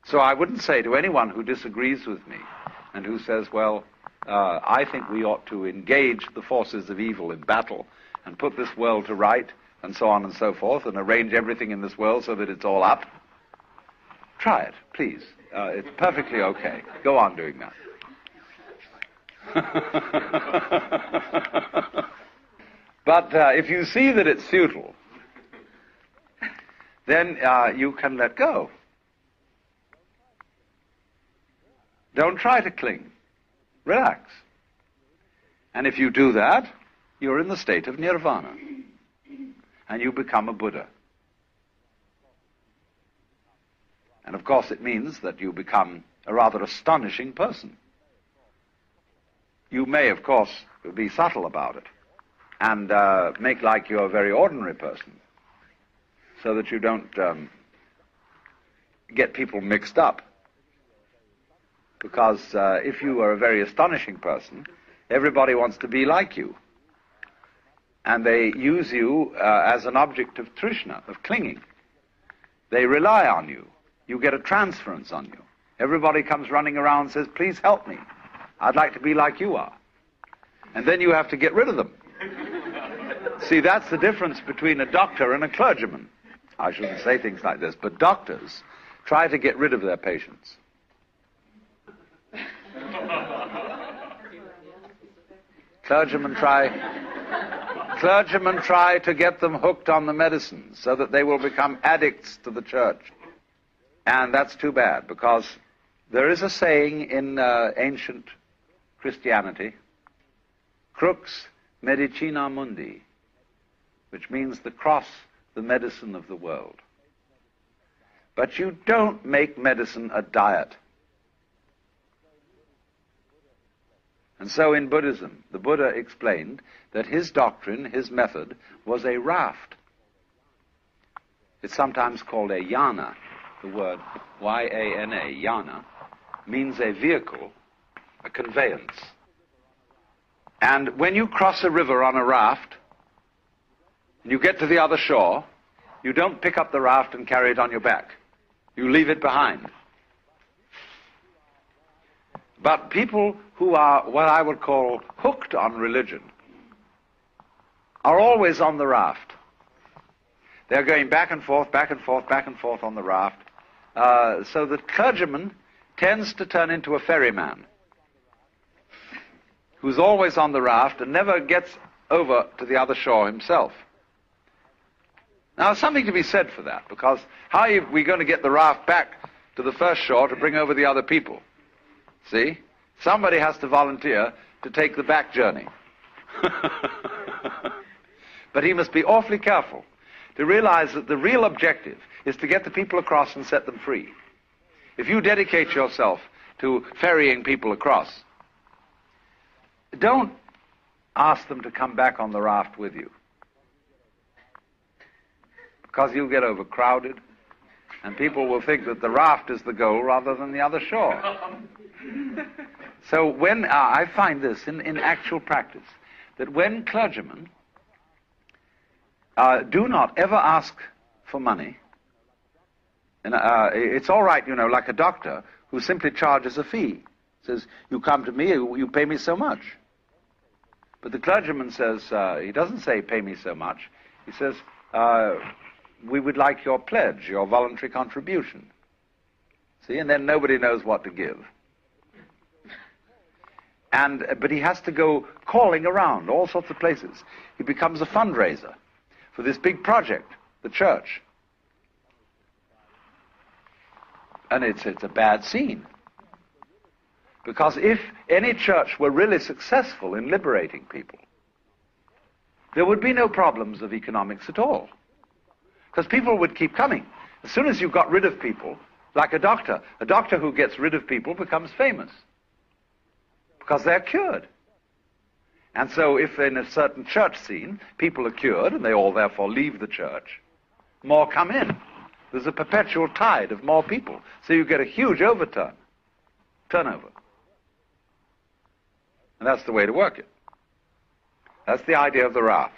So I wouldn't say to anyone who disagrees with me and who says, well, I think we ought to engage the forces of evil in battle and put this world to right and so on and so forth and arrange everything in this world so that it's all up. Try it, please. It's perfectly okay. Go on doing that. But if you see that it's futile, then you can let go. Don't try to cling. Relax. And if you do that, you're in the state of nirvana. And you become a Buddha. And of course it means that you become a rather astonishing person. You may, of course, be subtle about it and make like you're a very ordinary person so that you don't get people mixed up. Because if you are a very astonishing person, everybody wants to be like you. And they use you as an object of trishna, of clinging. They rely on you. You get a transference on you. Everybody comes running around and says, please help me. I'd like to be like you are. And then you have to get rid of them. See, that's the difference between a doctor and a clergyman. I shouldn't say things like this, but doctors try to get rid of their patients. Clergymen try to get them hooked on the medicine so that they will become addicts to the church. And that's too bad, because there is a saying in ancient Christianity, crux medicina mundi, which means the cross, the medicine of the world. But you don't make medicine a diet. And so in Buddhism, the Buddha explained that his doctrine, his method, was a raft. It's sometimes called a yana. The word Y-A-N-A, yana, means a vehicle, a conveyance. And when you cross a river on a raft, and you get to the other shore, you don't pick up the raft and carry it on your back. You leave it behind. But people who are what I would call hooked on religion are always on the raft. They're going back and forth, back and forth, back and forth on the raft. So the clergyman tends to turn into a ferryman who's always on the raft and never gets over to the other shore himself. Now, there's something to be said for that, because how are we going to get the raft back to the first shore to bring over the other people? See? Somebody has to volunteer to take the back journey. But he must be awfully careful to realize that the real objective is to get the people across and set them free. If you dedicate yourself to ferrying people across, don't ask them to come back on the raft with you, because you'll get overcrowded and people will think that the raft is the goal rather than the other shore. So when I find this in actual practice, that when clergymen do not ever ask for money, and it's all right, you know, like a doctor who simply charges a fee. Says, you come to me, you pay me so much. But the clergyman says, he doesn't say pay me so much. He says, we would like your pledge, your voluntary contribution. See, and then nobody knows what to give. But he has to go calling around all sorts of places. He becomes a fundraiser for this big project, the church. And it's a bad scene. Because if any church were really successful in liberating people, there would be no problems of economics at all. Because people would keep coming. As soon as you've got rid of people, like a doctor who gets rid of people becomes famous. Because they're cured. And so if in a certain church scene, people are cured, and they all therefore leave the church, more come in. There's a perpetual tide of more people. So you get a huge turnover. And that's the way to work it. That's the idea of the raft.